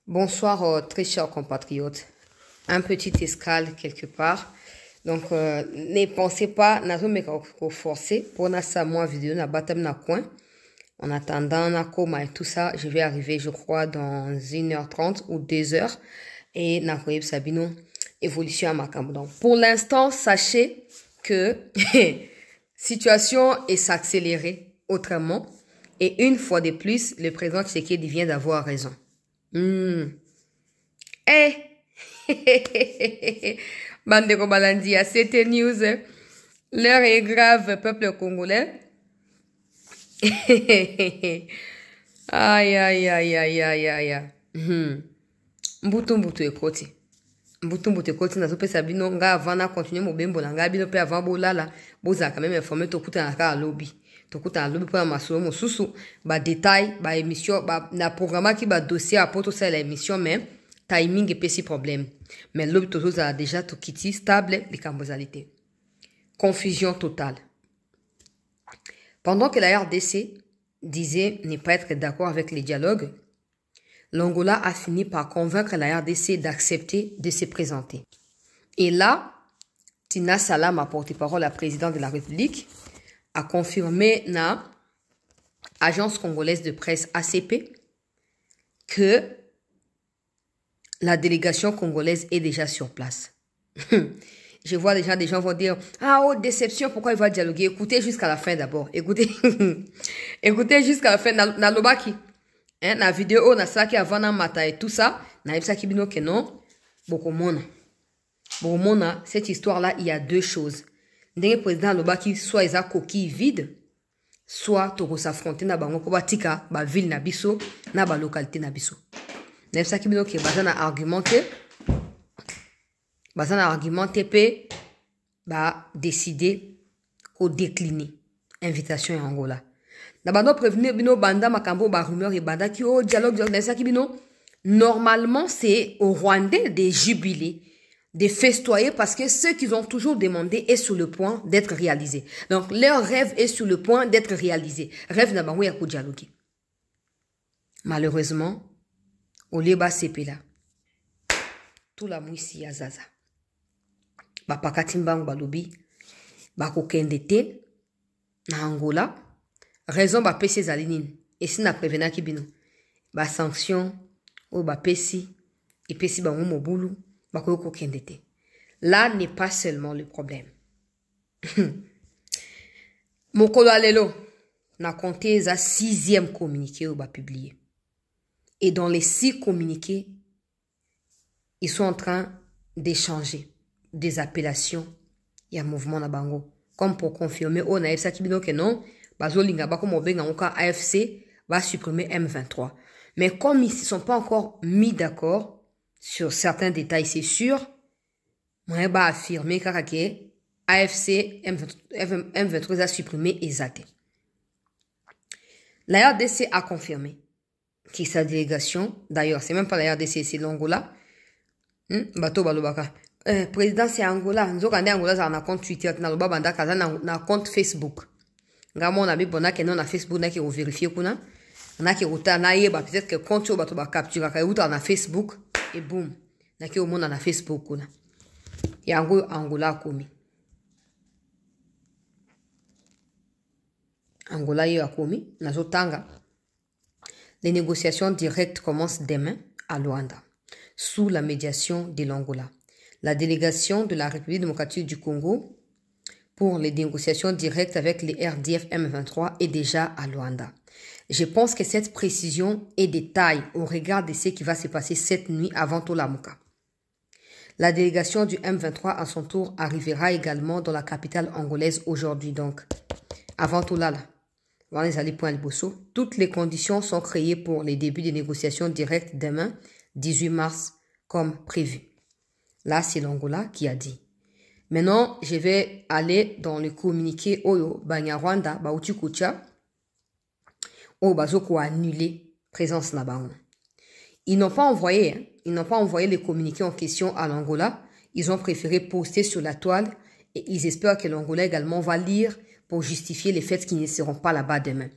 Bonsoir, très chers compatriotes. Un petit escale quelque part. Donc, ne pensez pas, n'avez pas forcer pour na moi vidéo na batam na coin. En attendant na coma et tout ça, je vais arriver, je crois, dans 1h30 ou 2h. Et na koyeb sabino évolution à Makambo. Donc, pour l'instant, sachez que situation est s'accélérer autrement. Et une fois de plus, le président Tshisekedi vient d'avoir raison. Eh, Bandeko Balandia, c'était news. L'heure est grave, peuple congolais. Aïe, aïe, aïe, aïe, aïe, aïe. Mbutu ekoti. Mbutu ekoti na zope sabino nga avant na continuer mo bembo na nga bino pe avant bolala boza quand même informer to kuta na ka lobby. To kuta na lobby pour masolo mo susu ba détail ba émission ba na programme qui ba dossier à poto ça la émission mais timing et petit problème. Mais lobby to a déjà to kiti stable les cambosalité. Confusion totale. Pendant que la RDC disait ne pas être d'accord avec les dialogues, l'Angola a fini par convaincre la RDC d'accepter de se présenter. Et là, Tina Salam, porte-parole à président de la République, a confirmé na agence congolaise de presse ACP que la délégation congolaise est déjà sur place. Je vois déjà des gens vont dire « Ah, oh, déception, pourquoi il va dialoguer ?» Écoutez jusqu'à la fin d'abord. Écoutez, écoutez jusqu'à la fin. Na lobaki. Na vidéo, na saki avant na mata et tout ça. Na ipsa kibino que non. Bokomona. Bokomona, cette histoire-là, il y a deux choses. Ndenge président lobaki, soit ils a coquille vide, soit toko s'affronter na bango ko batika, ba ville na biso, na ba localité na biso. Na ipsa kibino que bazana argumenté. Bazana argumenté pe ba décider ko décliner invitation en Angola. Na bando prévenir bino banda makambo ba rumeur et banda ki o dialogue na ça ki bino normalement c'est au Rwandais de jubiler, de festoyer parce que ce qu'ils ont toujours demandé est sur le point d'être réalisé. Donc leur rêve est sur le point d'être réalisé. Rêve na bango ya ko dialoguer. Malheureusement, au leba CP là. Tout la mouissi ya zaza. Ba pakatimbango balobi ba kokende te na Angola. Raison ba pesi zalinine. Et si na prévena ki bino. Ba sanction ou ba pesi et pesi ba mobulu ba ko kende te. Là n'est pas seulement le problème. Mokolo alelo na compté za 6e communiqué ou ba publié. Et dans les 6 communiqués, ils sont en train d'échanger des appellations. Il y a un mouvement na bango. Comme pour confirmer, on a ça qui bino que non, bazolinga bako mobenga ngoka AFC va supprimer M23. Mais comme ils ne sont pas encore mis d'accord sur certains détails, c'est sûr, moi va affirmer que AFC M23 va supprimer exact. La RDC a confirmé que sa délégation, d'ailleurs, c'est même pas la RDC, c'est l'Angola. Bato balobaka. Président c'est Angola. Nous avons Angola ça na compte Twitter, na loba banda kaza na compte Facebook. Ngamo na bibona ke non na Facebook na ki o vérifier kuna. Na ki uta na yeba peut-être que compte bato ba capture ka uta na Facebook et boum. Na ki o mona na Facebook kuna. Ya Angola komi. Angola yo akomi na zotanga. Les négociations directes commencent demain à Luanda, sous la médiation de l'Angola. La délégation de la République démocratique du Congo pour les négociations directes avec les RDF M23 est déjà à Luanda. Je pense que cette précision est de taille au regard de ce qui va se passer cette nuit avant Tolamuka. La délégation du M23 à son tour arrivera également dans la capitale angolaise aujourd'hui. Donc, avant Tolala, toutes les conditions sont créées pour les débuts des négociations directes demain, 18 mars, comme prévu. Là, c'est l'Angola qui a dit. Maintenant, je vais aller dans le communiqué Oyo Banyarwanda Bauti Kucha. Oyo Bazoko a annulé présence là-bas. Ils n'ont pas envoyé les communiqués en question à l'Angola. Ils ont préféré poster sur la toile et ils espèrent que l'Angola également va lire pour justifier les faits qui ne seront pas là-bas demain.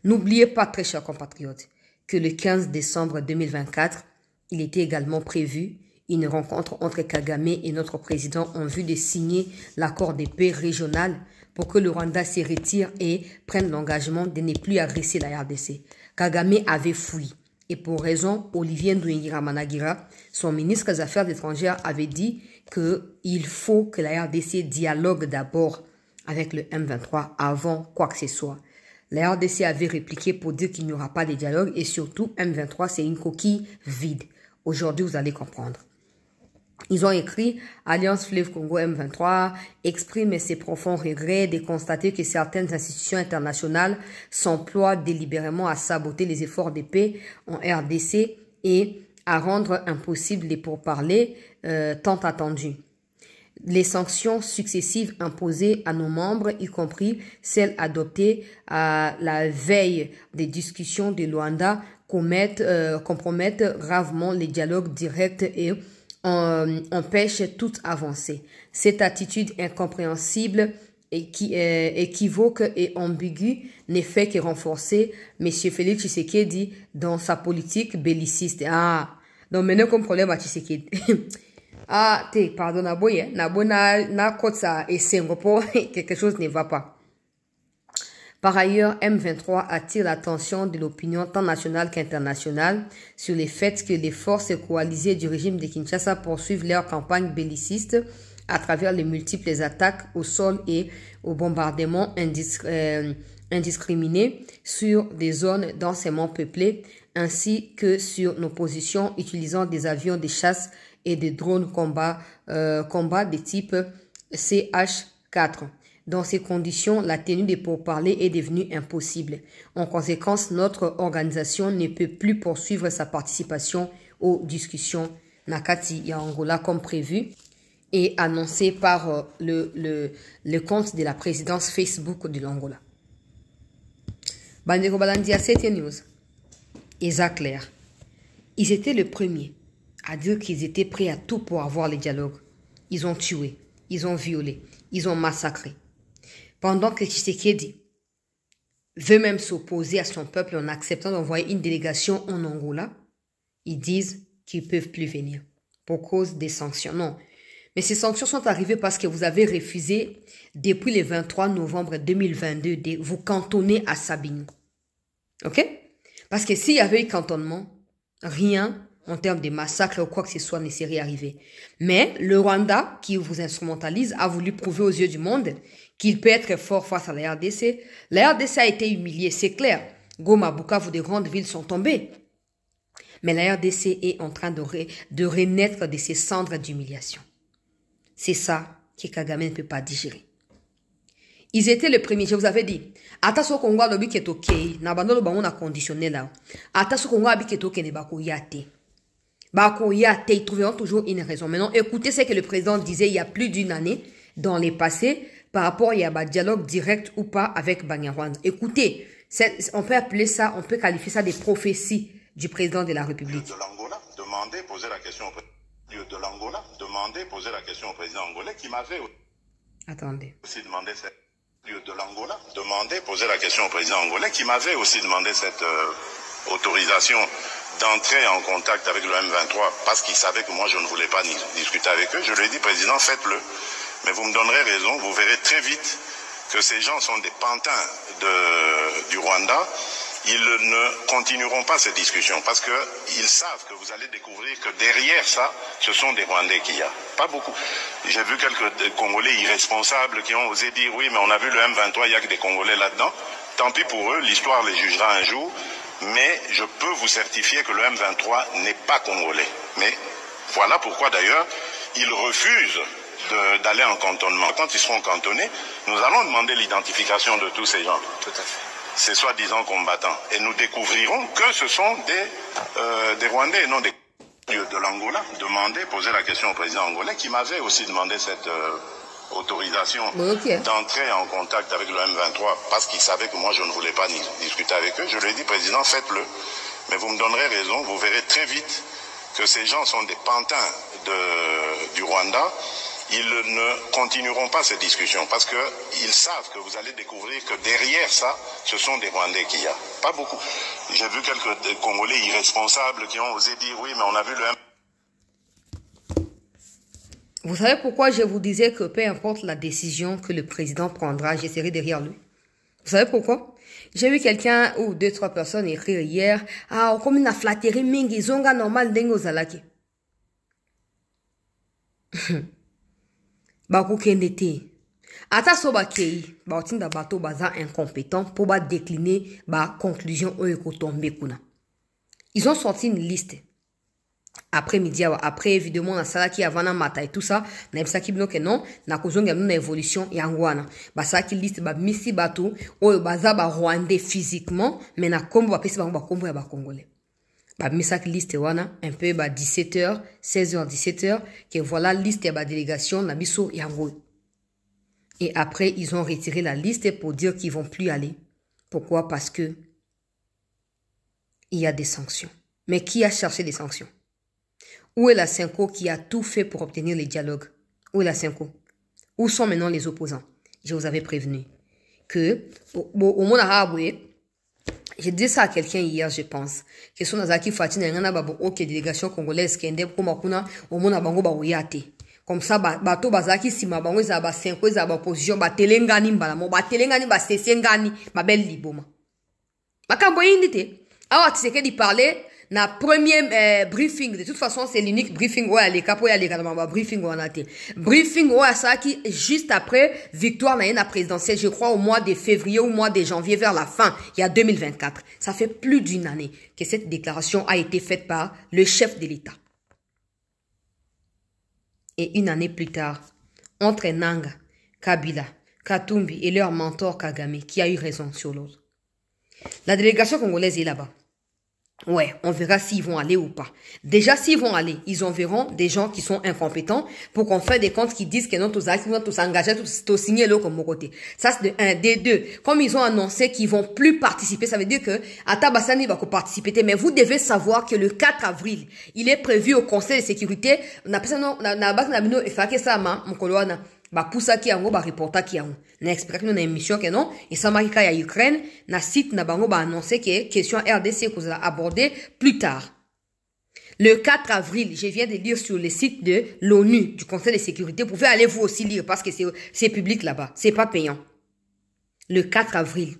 N'oubliez pas, très chers compatriotes, que le 15 décembre 2024, Il était également prévu une rencontre entre Kagame et notre président en vue de signer l'accord de paix régional pour que le Rwanda se retire et prenne l'engagement de ne plus agresser la RDC. Kagame avait fui. Et pour raison, Olivier Nduhungiremanagura, son ministre des Affaires étrangères, avait dit qu'il faut que la RDC dialogue d'abord avec le M23 avant quoi que ce soit. La RDC avait répliqué pour dire qu'il n'y aura pas de dialogue et surtout M23 c'est une coquille vide. Aujourd'hui, vous allez comprendre. Ils ont écrit « Alliance Fleuve Congo M23 exprime ses profonds regrets de constater que certaines institutions internationales s'emploient délibérément à saboter les efforts de paix en RDC et à rendre impossible les pourparlers tant attendus. Les sanctions successives imposées à nos membres, y compris celles adoptées à la veille des discussions de Luanda, compromettent gravement les dialogues directs et empêche toute avancée. Cette attitude incompréhensible et équivoque et ambiguë ne fait que renforcer M. Félix Tshisekedi dans sa politique belliciste. Ah, donc maintenant comme problème à Tshisekedi. Ah, pardon, na kotsa et Singapour, quelque chose ne va pas. Par ailleurs, M23 attire l'attention de l'opinion tant nationale qu'internationale sur le fait que les forces coalisées du régime de Kinshasa poursuivent leur campagne belliciste à travers les multiples attaques au sol et aux bombardements indiscriminés sur des zones densément peuplées, ainsi que sur nos positions utilisant des avions de chasse et des drones combat de type CH-4. Dans ces conditions, la tenue des pourparlers est devenue impossible. En conséquence, notre organisation ne peut plus poursuivre sa participation aux discussions Nakati ya Angola comme prévu et annoncé par le compte de la présidence Facebook de l'Angola. Bandeko Balandia, c'était news. Eza clair. Ils étaient les premiers à dire qu'ils étaient prêts à tout pour avoir les dialogues. Ils ont tué, ils ont violé, ils ont massacré. Pendant que Tshisekedi veut même s'opposer à son peuple en acceptant d'envoyer une délégation en Angola, ils disent qu'ils ne peuvent plus venir pour cause des sanctions. Non. Mais ces sanctions sont arrivées parce que vous avez refusé, depuis le 23 novembre 2022, de vous cantonner à Sabine. OK? Parce que s'il y avait eu cantonnement, rien en termes de massacre ou quoi que ce soit ne serait arrivé. Mais le Rwanda, qui vous instrumentalise, a voulu prouver aux yeux du monde qu'il peut être fort face à la RDC. La RDC a été humiliée, c'est clair. Goma, Bukavu, des grandes villes sont tombées. Mais la RDC est en train de renaître de ses cendres d'humiliation. C'est ça que Kagame ne peut pas digérer. Ils étaient les premiers, je vous avais dit. Attention Congo lobi qui est ok, n'abandonne le bango na conditionné là. Attention Congo lobi qui est ok ne bako yate. Bako yate, ils trouveront toujours une raison. Maintenant, écoutez ce que le président disait il y a plus d'une année dans les passés par rapport à un dialogue direct ou pas avec Banyarwanda. Écoutez, on peut appeler ça, on peut qualifier ça des prophéties du président de la République. De l'Angola, demandez, poser la question au président de l'Angola, demandez, poser la question au président angolais qui m'avait aussi demandé cette de l'Angola, demandez, poser la question au président angolais qui m'avait aussi demandé cette autorisation d'entrer en contact avec le M23 parce qu'il savait que moi je ne voulais pas discuter avec eux. Je lui ai dit, président, faites-le. Mais vous me donnerez raison, vous verrez très vite que ces gens sont des pantins du Rwanda. Ils ne continueront pas ces discussions parce qu'ils savent que vous allez découvrir que derrière ça, ce sont des Rwandais qu'il y a. Pas beaucoup. J'ai vu quelques Congolais irresponsables qui ont osé dire oui, mais on a vu le M23, il n'y a que des Congolais là-dedans. Tant pis pour eux, l'histoire les jugera un jour. Mais je peux vous certifier que le M23 n'est pas congolais. Mais voilà pourquoi d'ailleurs, ils refusent d'aller en cantonnement. Quand ils seront cantonnés, nous allons demander l'identification de tous ces gens. Tout à fait. Ces soi-disant combattants. Et nous découvrirons que ce sont des Rwandais et non des de l'Angola. Demandez, poser la question au président angolais qui m'avait aussi demandé cette autorisation d'entrer en contact avec le M23 parce qu'il savait que moi je ne voulais pas discuter avec eux. Je lui ai dit, président, faites-le. Mais vous me donnerez raison, vous verrez très vite que ces gens sont des pantins du Rwanda. ils ne continueront pas cette discussion parce qu'ils savent que vous allez découvrir que derrière ça, ce sont des Rwandais qu'il y a. Pas beaucoup. J'ai vu quelques Congolais irresponsables qui ont osé dire oui, mais on a vu le... Vous savez pourquoi je vous disais que peu importe la décision que le président prendra, j'essaierai derrière lui. Vous savez pourquoi? J'ai vu quelqu'un ou 2-3 personnes écrire hier, ah, comme une flatterie mingi, zonga normal dengo zalaki. Baku kendete. Ata so ba kei, ba otinda bato baza incompétent pour ba décliner ba conclusion oyo tombe kuna. Ils ont sorti une liste. Après-midi, après évidemment na sala ki avana mata et tout ça, na ebisa ki bino ke non, na kozonga na évolution yangwana. Ba sala ki liste ba misi bato oyo baza ba Rwandais physiquement, mais na kombo ba pesi ba kombo ya ba Congolais. Ba misa ki liste wana un peu ba 17h, 16h, 17h que voilà liste ya ba délégation na biso yango. Et après ils ont retiré la liste pour dire qu'ils vont plus aller. Pourquoi? Parce que il y a des sanctions. Mais qui a cherché des sanctions? Où est la Cinco qui a tout fait pour obtenir les dialogues? Où est la Cinco? Où sont maintenant les opposants? Je vous avais prévenu que au Monahabwe, j'ai dit ça à quelqu'un hier, je pense, que son Azaki Fatina ngana babo ok délégation congolaise qui ende ko makuna au Monabango ba oyate. Comme ça bato bazaki sima bango za ba Cinco za ba opposition ba telengani mbala mo ba telengani ba sesengani ba bel liboma. Makambo indité. Awa Tshisekedi parlait na premier briefing. De toute façon, c'est l'unique briefing où il y a briefing où on a été. Briefing où ça qui juste après victoire na présidentielle, je crois au mois de février ou au mois de janvier vers la fin, il y a 2024. Ça fait plus d'une année que cette déclaration a été faite par le chef de l'État. Et une année plus tard, entre Nanga, Kabila, Katumbi et leur mentor Kagame, qui a eu raison sur l'autre. La délégation congolaise est là-bas. Ouais, on verra s'ils vont aller ou pas. Déjà, s'ils vont aller, ils enverront des gens qui sont incompétents pour qu'on fasse des comptes qui disent que non, tous s'engager, tous signer l'eau comme côté. Ça, c'est de un. Des deux. Comme ils ont annoncé qu'ils vont plus participer, ça veut dire que Atabassani va participer. Mais vous devez savoir que le 4 avril, il est prévu au Conseil de sécurité. On appelle ça non, ba poussa ki yango ba reporta ki yango na expliquer na émission que non et ça marika ya Ukraine na site na bango ba annoncer que question RDC qu'on a abordé plus tard. Le 4 avril, je viens de lire sur le site de l'ONU du Conseil de sécurité, vous pouvez aller vous aussi lire parce que c'est public là-bas, c'est pas payant. Le 4 avril,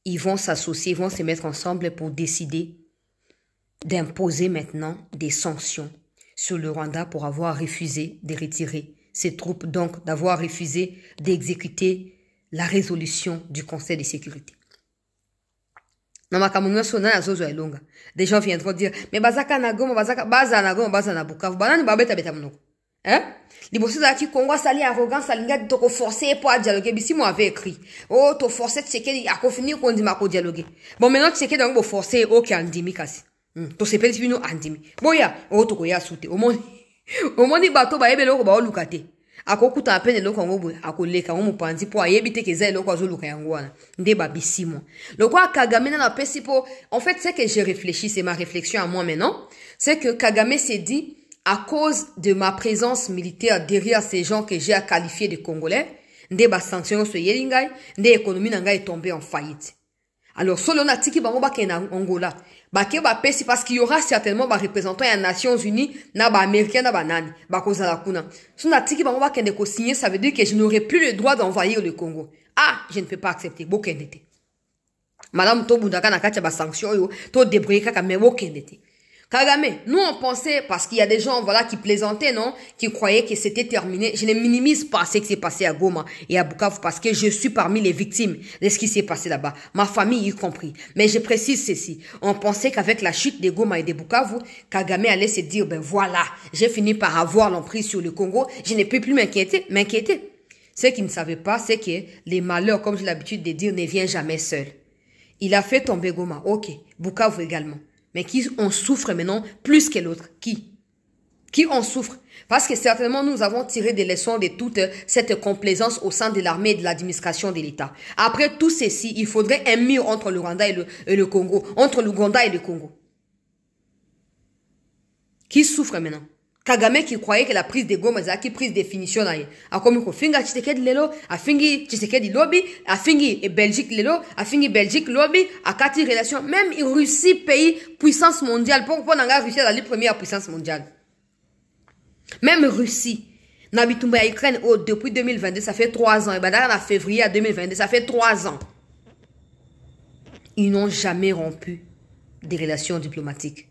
ils vont s'associer, ils vont se mettre ensemble pour décider d'imposer maintenant des sanctions sur le Rwanda pour avoir refusé de retirer ses troupes, donc d'avoir refusé d'exécuter la résolution du Conseil de sécurité. Des gens viendront dire, mais bazaka na Goma, bazaka, baza na Goma, baza na Bukavu, banani babeta beta mnoko. Hein? Libosi za ki Congo sali arrogance, salinga toko forcer pour dialoguer. Bisi moi avait écrit. Oh, to forcer Tshisekedi, a finir qu'on dit ma ko dialoguer. Bon, maintenant Tshisekedi donc bo forcer, ok, andimi kasi. To se pèse bino andimi. Boya, oh, to ko ya soute. Au moins, bato ba ebe loko ba olukate. Ako kuta apene loko ngobo ako leka ngomo panzi po ayebite ke za loko azoluka yango wana. Nde ba bisimo. Loko Kagame na pesi po. En fait, c'est que j'ai réfléchi, c'est ma réflexion à moi maintenant, c'est que Kagame s'est dit à cause de ma présence militaire derrière ces gens que j'ai à qualifier de Congolais, nde ba sanction so yelingai, nde économie nanga est tombée en faillite. Alors, solo na tiki bango ba kena Angola. Bake ba pesi parce qu'il y aura certainement ba représentant à Nations Unies, na ba américain na ba nani, ba koza la kuna. So na tiki bango ba kende ko signer, ça veut dire que je n'aurai plus le droit d'envahir le Congo. Ah, je ne peux pas accepter. Bo kendete. Madame to bundaka na kacha ba sanction yo, to débrouiller kaka me bo kendete. Kagame, nous on pensait, parce qu'il y a des gens voilà qui plaisantaient, non, qui croyaient que c'était terminé. Je ne minimise pas ce qui s'est passé à Goma et à Bukavu parce que je suis parmi les victimes de ce qui s'est passé là-bas, ma famille y compris. Mais je précise ceci, on pensait qu'avec la chute de Goma et de Bukavu, Kagame allait se dire, ben voilà, j'ai fini par avoir l'emprise sur le Congo, je ne peux plus m'inquiéter. Ce qu'il ne savait pas, c'est que les malheurs, comme j'ai l'habitude de dire, ne viennent jamais seuls. Il a fait tomber Goma, ok, Bukavu également. Mais qui en souffre maintenant plus que l'autre? Qui en souffre? Parce que certainement nous avons tiré des leçons de toute cette complaisance au sein de l'armée et de l'administration de l'État. Après tout ceci, il faudrait un mur entre le Rwanda et le Congo. Entre l'Ouganda et le Congo. Qui souffre maintenant? Kagame qui croyait que la prise de Goma qui prise de finition là a comme ko finga Tshisekedi lelo a fingi Tshisekedi lobby a fingi et Belgique lelo a fingi Belgique lobby a kati relation même Russie pays puissance mondiale pour nanga Russie la première puissance mondiale même Russie Nabitumba Ukraine depuis 2022 ça fait 3 ans et en février à 2022 ça fait 3 ans ils n'ont jamais rompu des relations diplomatiques.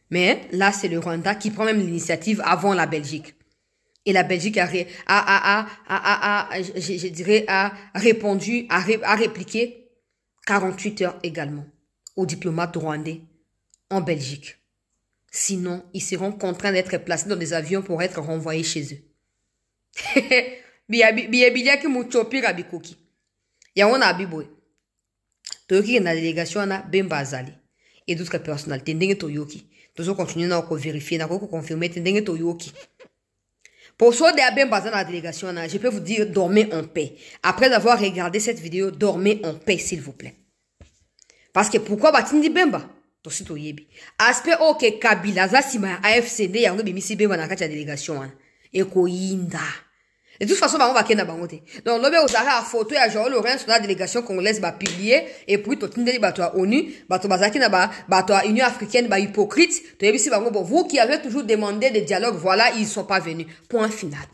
Mais là, c'est le Rwanda qui prend même l'initiative avant la Belgique. Et la Belgique a répondu, a répliqué 48 heures également aux diplomates rwandais en Belgique. Sinon, ils seront contraints d'être placés dans des avions pour être renvoyés chez eux. Toyoki na délégation na Bemba Azali et d'autres personnalités ndenge Toyoki. Toujours continuer na ko vérifier na ko confirmer ndenge Toyoki. Pour ceux de Bemba Azali na délégation na, je peux vous dire dormez en paix. Après avoir regardé cette vidéo, dormez en paix s'il vous plaît. Parce que pourquoi batindi Bemba? Tosi toyebi. Aspect OK Kabila za sima AFCD yango bimisi Bemba na kati ya délégation wana. E ko yinda. De toute façon, on va kena bangote. Donc, l'obé aux arrêts à photo, il y a Jean Laurent sur la délégation congolaise, va publier, et puis, tout le monde bateau à ONU, bateau bazaki na bateau à Union africaine, ba hypocrite, vous qui avez toujours demandé des dialogues, voilà, ils sont pas venus. Point final.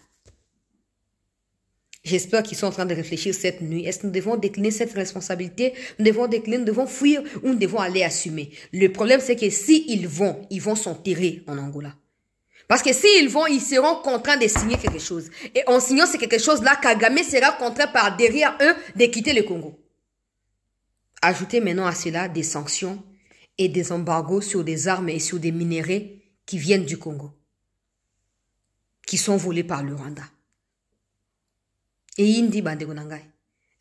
J'espère qu'ils sont en train de réfléchir cette nuit. Est-ce que nous devons décliner cette responsabilité? Nous devons décliner, nous devons fuir, ou nous devons aller assumer? Le problème, c'est que si ils vont s'enterrer en Angola. Parce que s'ils vont, ils seront contraints de signer quelque chose. Et en signant c'est quelque chose là, Kagame sera contraint par derrière eux de quitter le Congo. Ajoutez maintenant à cela des sanctions et des embargos sur des armes et sur des minéraux qui viennent du Congo. Qui sont volés par le Rwanda. Et indi bande gonangai.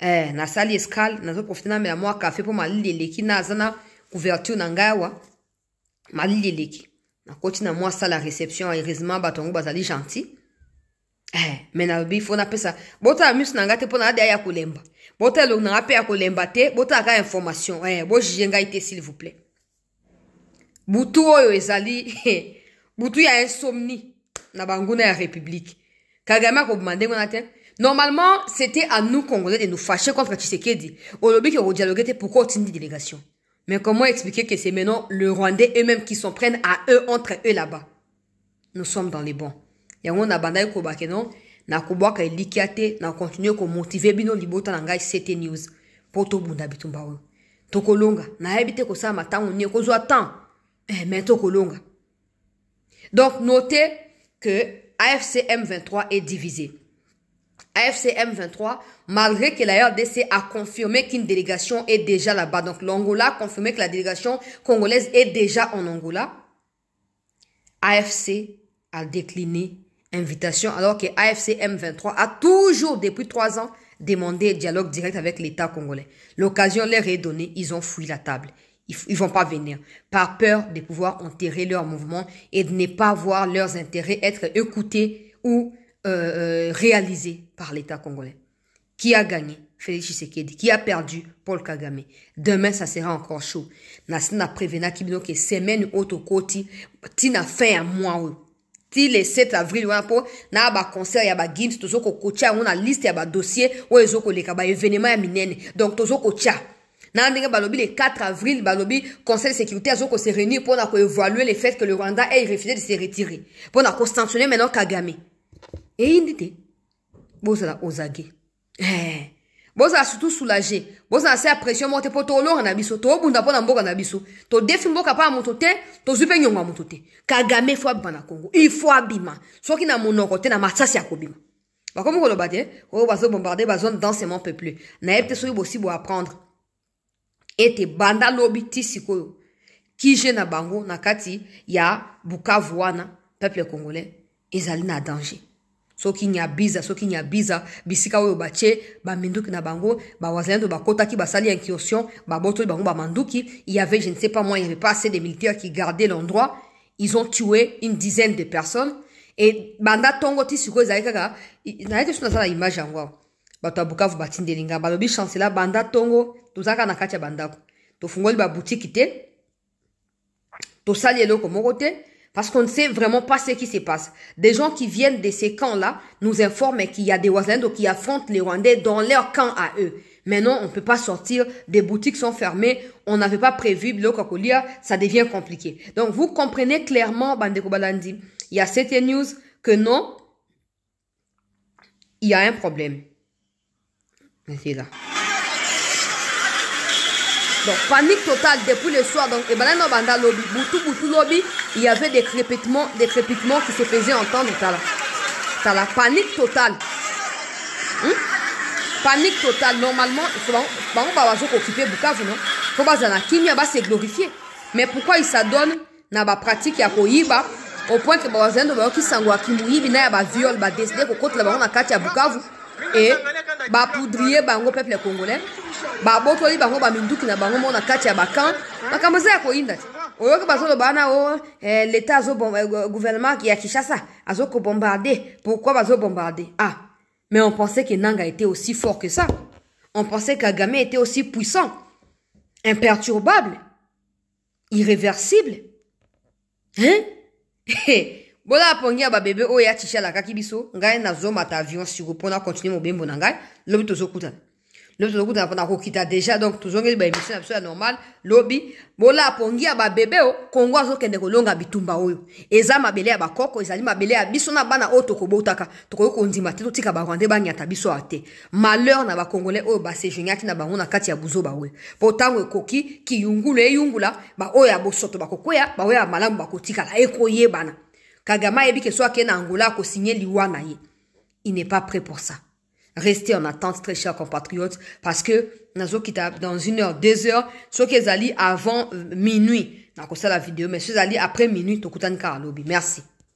Na sali escale, na zo profiter na me moi café pour ma leki na zana couverture nangai wa. Ma leki. Na koti na moi ça la réception heureusement batongo bazali gentil. Mais na bi faut na pesa. Bota mus na ngate pona de ya kolemba. Bota lo na pe ya kolemba te, bota ka information. Bo jenga ite s'il vous plaît. Butu oyo ezali butu ya insomnie na banguna ya République. Kagame ko demander ngona te. Normalement, c'était à nous Congolais de nous fâcher contre Tshisekedi. Au lobby qui ont dialogué pourquoi on une délégation. Mais comment expliquer que c'est maintenant le Rwandais eux-mêmes qui s'en prennent à eux, entre eux là-bas? Nous sommes dans les bons. Yango na bandai ko bakeno, na kubwaka ilikiate, na continuer ko motiver bino libota na ngai CT News. Poto bunda bitumba o. Tokolonga, na habite ko sa matango ni ko zo attend. Mais tokolonga. Donc notez que AFC M23 est divisé. AFC M23, malgré que la RDC a confirmé qu'une délégation est déjà là-bas. Donc l'Angola a confirmé que la délégation congolaise est déjà en Angola. AFC a décliné invitation alors que AFC M23 a toujours, depuis 3 ans, demandé un dialogue direct avec l'État congolais. L'occasion leur est donnée, ils ont fouillé la table. Ils vont pas venir par peur de pouvoir enterrer leur mouvement et de ne pas voir leurs intérêts être écoutés ou réalisé par l'État congolais. Qui a gagné? Félix Tshisekedi. Qui a perdu? Paul Kagame. Demain, ça sera encore chaud. Nasina prévena qui que semaine auto koti, tina fin à moi. Ti le 7 avril, wana po, na ba concert ya ba games, tozo ko kocha, on a liste ya ba dossier, ou ezo ko leka ba événement ya minene. Donc tozo kocha. Na ndenge balobi le 4 avril, balobi conseil de sécurité azo ko se réunir pour na ko évaluer le fait que le Rwanda ait refusé de se retirer. Pour na ko sanctionner maintenant Kagame. Et il dit, boza ozage. Boza surtout soulagé. Boza assez pression monte pour to longa na biso, to bunda pona mboka na biso. To defi mboka pa motote, to zupe nyonga motote. Kagame faut abima Congo. Il faut abima. Soki na monoko te na masasi ya kobima. Ba comme ko lobate, o bazo bombarder ba zone densément peuplée. Na epte soyi bosi bo apprendre. Et te banda lobi ti sikoyo. Ki je na bango na kati ya Bukavu wana peuple congolais ezali na danger. Soki nya biza bisika oyo bache ba minduki na bango ba wazalendo ba kota ki basali incursion ba boto bango ba manduki, il y avait je ne sais pas moi, il y avait pas assez de militaires qui gardaient l'endroit. Ils ont tué une dizaine de personnes et banda tongo ti siko zaika na ete suna sala image yango bato Bukavu batindelinga balobi chancela banda tongo tozaka na kati ya bandako to fungoli ba boutique te to sali eloko moko te Parce qu'on ne sait vraiment pas ce qui se passe. Des gens qui viennent de ces camps-là nous informent qu'il y a des Wazalendo qui affrontent les Rwandais dans leur camp à eux. Mais non, on ne peut pas sortir, des boutiques sont fermées, on n'avait pas prévu, ça devient compliqué. Donc vous comprenez clairement, Bandeko Balandi, il y a cette news que non, il y a un problème. C'est là. Donc, panique totale depuis le soir. Donc, lobby, il y avait des crépitements qui se faisaient entendre. T'as la panique totale. Panique totale. Normalement, il faut occuper Bukavu, non? Il faut se glorifier. Mais pourquoi il s'adonne dans la pratique à Koyiba au point que qui s'envoie qui mouille, il y a des viols, des décidés pour côté là-bas, on a quatre à Bukavu. Et poudrier bango peuple congolais botoli bango minduki na bango mona kati ya bakan makambo ya koinda oyo ke bazolo bana l'état azo gouvernement qui a Kinshasa azo ko bombarder. Pourquoi bazo bombarder? Ah, mais on pensait que Nanga était aussi fort que ça. On pensait que Kagame était aussi puissant, imperturbable, irréversible. Hein? Bola pongia ba bébé oya tisha la kakibiso ngai na zoma ta avion sur pona continuer mon bembo ngai lobi tozokuta pona kokita déjà donc tozongeli ba émission absolument normal lobi bola pongia ba bébé o Kongo azokende kolonga bitumba oyo eza mabele ya bakoko ezali mabele ya biso na bana oyo tokobotaka tokoyo kondima te totika ba Rwandais banyata biso ate malheur na ba Congolais oyo ba sejonyaki na bango na kati ya buzoba oyo potango ekoki kiyungulu eyungula ba oyo ya bosoto bakokwea ba oyo ya malamu bakotika la ekoyebana. Kagama ebi ke soit ken Angola ko signer liwana ye. Il n'est pas prêt pour ça. Restez en attente, très chers compatriotes, parce que nazo kita dans 1 heure, 2 heures, ceux qui allaient avant minuit, na ko la vidéo, mais ceux allaient après minuit, tokutan ka lobi. Merci.